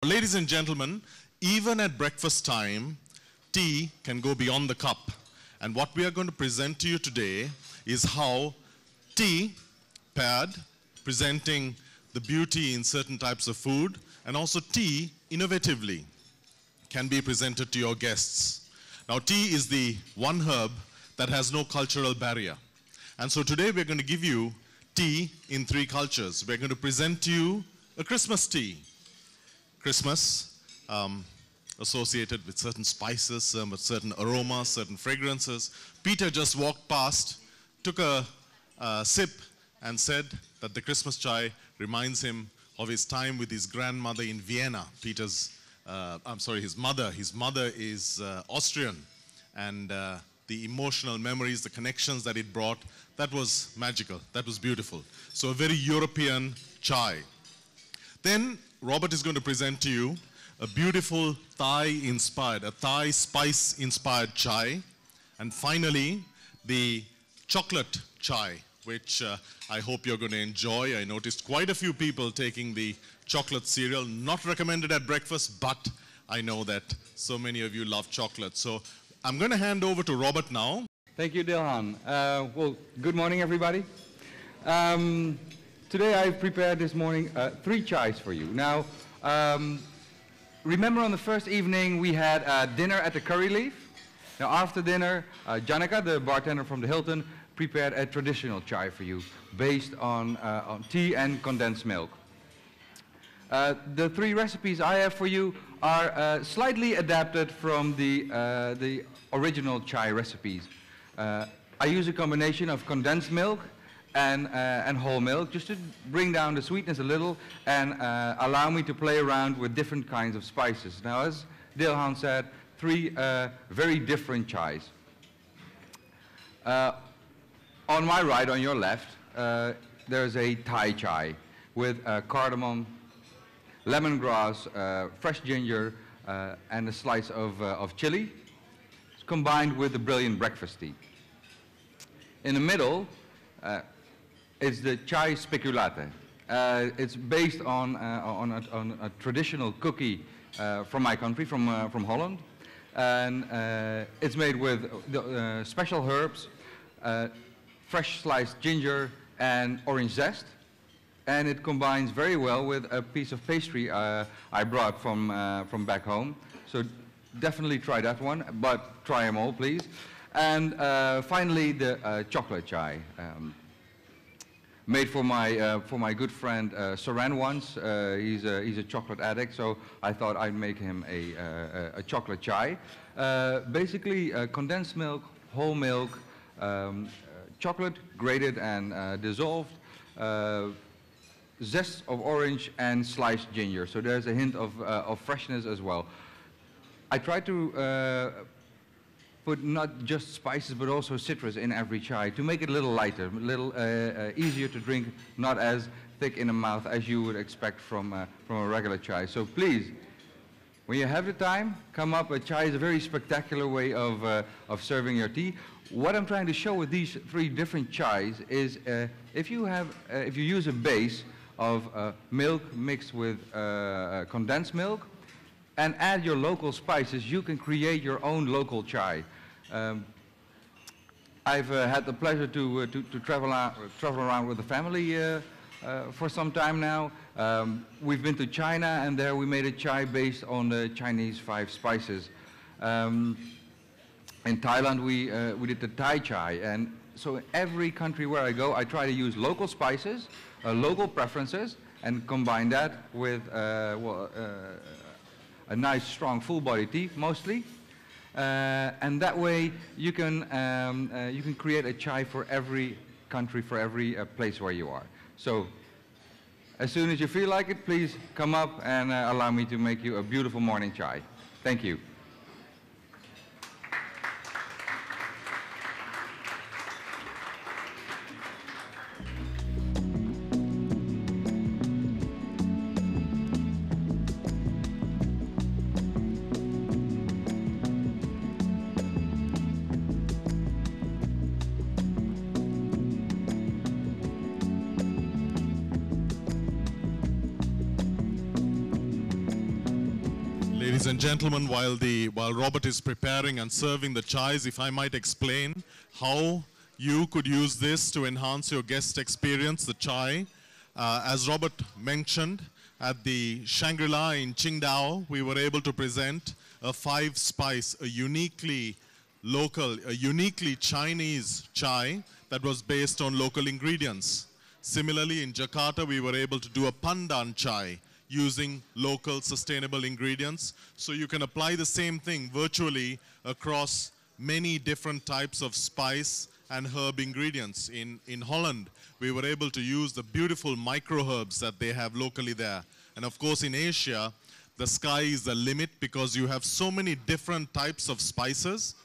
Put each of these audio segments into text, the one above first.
Ladies and gentlemen, even at breakfast time, tea can go beyond the cup. And what we are going to present to you today is how tea paired, presenting the beauty in certain types of food, and also tea, innovatively, can be presented to your guests. Now, tea is the one herb that has no cultural barrier. And so today we're going to give you tea in 3 cultures. We're going to present to you a Christmas tea. Christmas, associated with certain spices, with certain aromas, certain fragrances. Peter just walked past, took a sip, and said that the Christmas chai reminds him of his time with his grandmother in Vienna. His mother. His mother is Austrian, and the emotional memories, the connections that it brought, that was magical, that was beautiful. So a very European chai. Then Robert is going to present to you a beautiful Thai-inspired, a Thai spice-inspired chai. And finally, the chocolate chai, which I hope you're going to enjoy. I noticed quite a few people taking the chocolate cereal, not recommended at breakfast, but I know that so many of you love chocolate. So I'm going to hand over to Robert now. Thank you, Dilhan. Well, good morning, everybody. Today I've prepared this morning 3 chais for you. Now, remember on the first evening we had dinner at the Curry Leaf? Now after dinner, Janaka, the bartender from the Hilton, prepared a traditional chai for you based on tea and condensed milk. The 3 recipes I have for you are slightly adapted from the original chai recipes. I use a combination of condensed milk and whole milk, just to bring down the sweetness a little and allow me to play around with different kinds of spices. Now, as Dilhan said, 3 very different chais. On my right, on your left, there's a Thai chai with cardamom, lemongrass, fresh ginger, and a slice of chili. It's combined with a brilliant breakfast tea. In the middle, it's the Chai Speculatte. It's based on a traditional cookie from my country, from Holland. And it's made with special herbs, fresh sliced ginger, and orange zest. And it combines very well with a piece of pastry I brought from back home. So definitely try that one, but try them all, please. And finally, the chocolate chai. Made for my good friend Saran once. He's a chocolate addict, so I thought I'd make him a chocolate chai. Basically, condensed milk, whole milk, chocolate grated and dissolved, zest of orange, and sliced ginger. So there's a hint of freshness as well. I try to put not just spices but also citrus in every chai to make it a little lighter, a little easier to drink, not as thick in the mouth as you would expect from a regular chai. So please, when you have the time, come up. A chai is a very spectacular way of serving your tea. What I'm trying to show with these 3 different chais is if you use a base of milk mixed with condensed milk and add your local spices, you can create your own local chai. I've had the pleasure to travel around with the family for some time now. We've been to China, and there we made a chai based on the Chinese 5 spices. In Thailand, we did the Thai chai, and so in every country where I go, I try to use local spices, local preferences, and combine that with a nice, strong, full-body tea, mostly. And that way you can create a chai for every country, for every place where you are. So as soon as you feel like it, please come up and allow me to make you a beautiful morning chai. Thank you. Ladies and gentlemen, while Robert is preparing and serving the chais, if I might explain how you could use this to enhance your guest experience, the chai. As Robert mentioned, at the Shangri-La in Qingdao, we were able to present a 5-spice, a uniquely local, a uniquely Chinese chai that was based on local ingredients. Similarly, in Jakarta, we were able to do a pandan chai using local sustainable ingredients. So you can apply the same thing virtually across many different types of spice and herb ingredients. In Holland, we were able to use the beautiful micro herbs that they have locally there. And of course, in Asia, the sky is the limit because you have so many different types of spices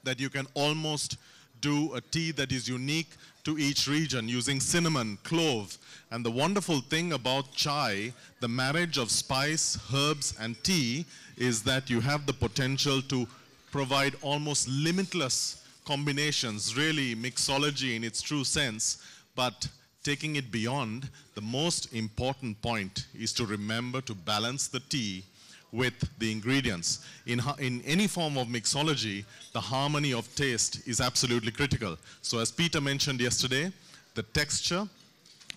that you can almost do a tea that is unique to each region using cinnamon, clove. And the wonderful thing about chai, the marriage of spice, herbs, and tea, is that you have the potential to provide almost limitless combinations, really mixology in its true sense. But taking it beyond, the most important point is to remember to balance the tea with the ingredients. In any form of mixology, the harmony of taste is absolutely critical. So as Peter mentioned yesterday, the texture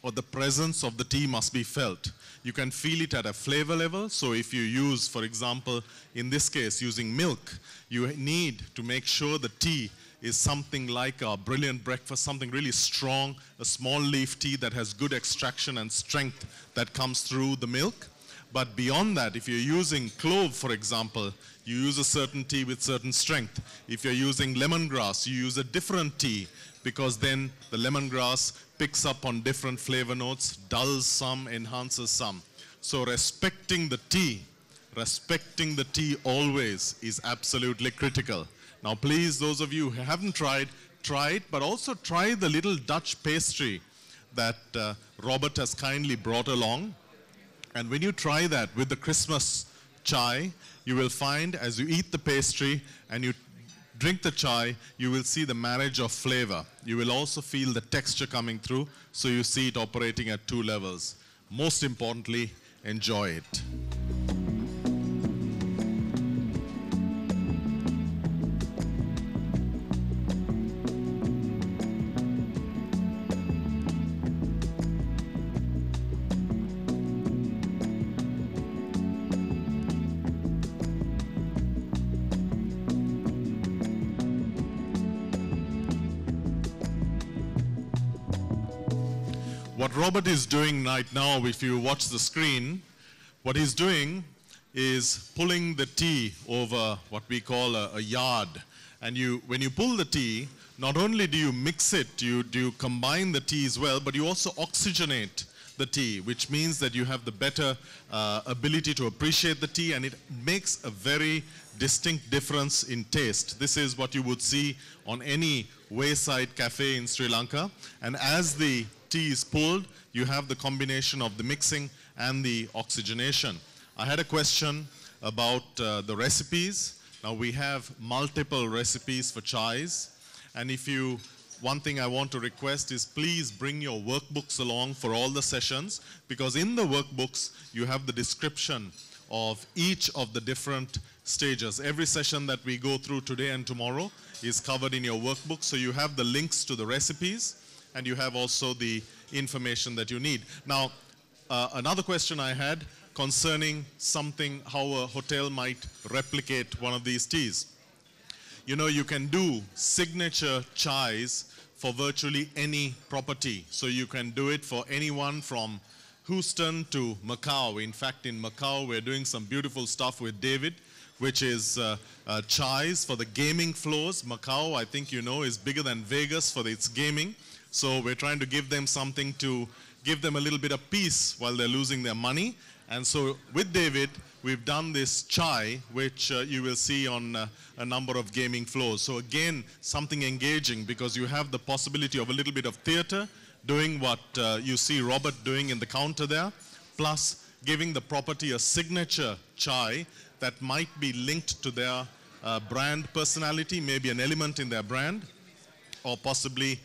or the presence of the tea must be felt. You can feel it at a flavor level. So if you use, for example, in this case, using milk, you need to make sure the tea is something like a brilliant breakfast, something really strong, a small leaf tea that has good extraction and strength that comes through the milk. But beyond that, if you're using clove, for example, you use a certain tea with certain strength. If you're using lemongrass, you use a different tea because then the lemongrass picks up on different flavor notes, dulls some, enhances some. So respecting the tea always is absolutely critical. Now please, those of you who haven't tried, try it, but also try the little Dutch pastry that Robert has kindly brought along. And when you try that with the Christmas chai, you will find as you eat the pastry and you drink the chai, you will see the marriage of flavor. You will also feel the texture coming through, so you see it operating at 2 levels. Most importantly, enjoy it. What Robert is doing right now, if you watch the screen, what he's doing is pulling the tea over what we call a yard. And when you pull the tea, not only do you mix it, do you combine the tea as well, but you also oxygenate the tea, which means that you have the better ability to appreciate the tea, and it makes a very distinct difference in taste. This is what you would see on any wayside cafe in Sri Lanka. And as the tea is pulled, you have the combination of the mixing and the oxygenation. I had a question about the recipes. Now we have multiple recipes for chais, and one thing I want to request is please bring your workbooks along for all the sessions, because in the workbooks you have the description of each of the different stages. Every session that we go through today and tomorrow is covered in your workbook, so you have the links to the recipes and you have also the information that you need. Now, another question I had concerning how a hotel might replicate one of these teas. You know, you can do signature chais for virtually any property. So you can do it for anyone from Houston to Macau. In fact, in Macau, we're doing some beautiful stuff with David, which is chais for the gaming floors. Macau, I think you know, is bigger than Vegas for its gaming. So we're trying to give them something to give them a little bit of peace while they're losing their money. And so with David, we've done this chai, which you will see on a number of gaming floors. So again, something engaging, because you have the possibility of a little bit of theater, doing what you see Robert doing in the counter there, plus giving the property a signature chai that might be linked to their brand personality, maybe an element in their brand, or possibly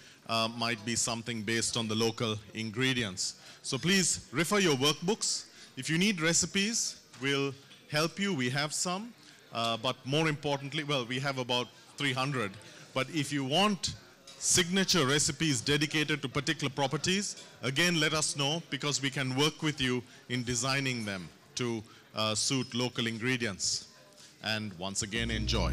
might be something based on the local ingredients. So please refer your workbooks. If you need recipes, we'll help you, we have some. But more importantly, well, we have about 300. But if you want signature recipes dedicated to particular properties, again, let us know, because we can work with you in designing them to suit local ingredients. And once again, enjoy.